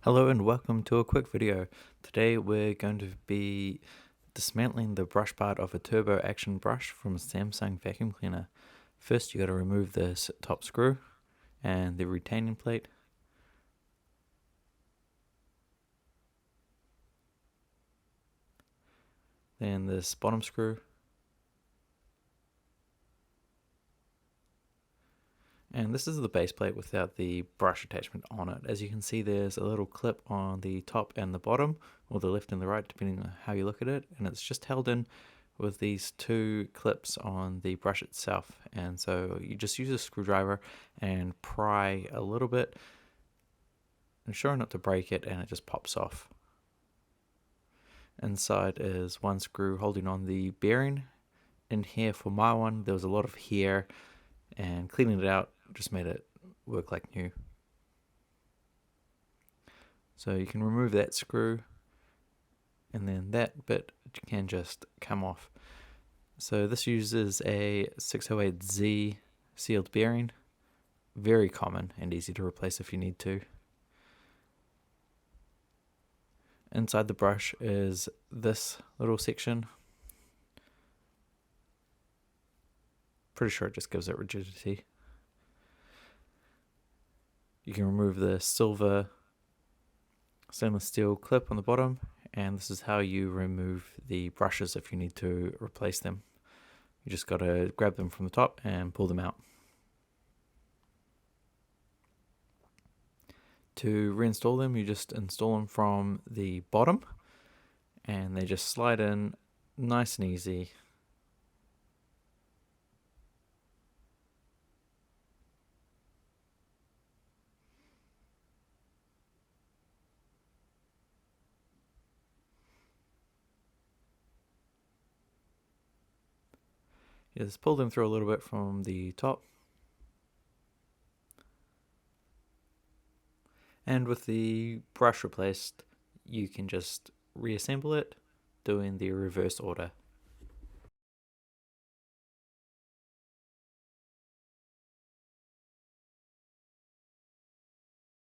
Hello and welcome to a quick video. Today we're going to be dismantling the brush part of a turbo action brush from a Samsung vacuum cleaner. First you got to remove this top screw and the retaining plate. Then this bottom screw. And this is the base plate without the brush attachment on it. As you can see, there's a little clip on the top and the bottom, or the left and the right, depending on how you look at it. And it's just held in with these two clips on the brush itself. And so you just use a screwdriver and pry a little bit, ensuring not to break it, and it just pops off. Inside is one screw holding on the bearing. In here, for my one, there was a lot of hair, and cleaning it out just made it work like new. So you can remove that screw, and then that bit can just come off. So this uses a 608Z sealed bearing. Very common and easy to replace if you need to. Inside the brush is this little section. Pretty sure it just gives it rigidity. You can remove the silver stainless steel clip on the bottom, and this is how you remove the brushes if you need to replace them. You just got to grab them from the top and pull them out. To reinstall them, you just install them from the bottom, and they just slide in nice and easy. You just pull them through a little bit from the top. And with the brush replaced, you can just reassemble it, doing the reverse order.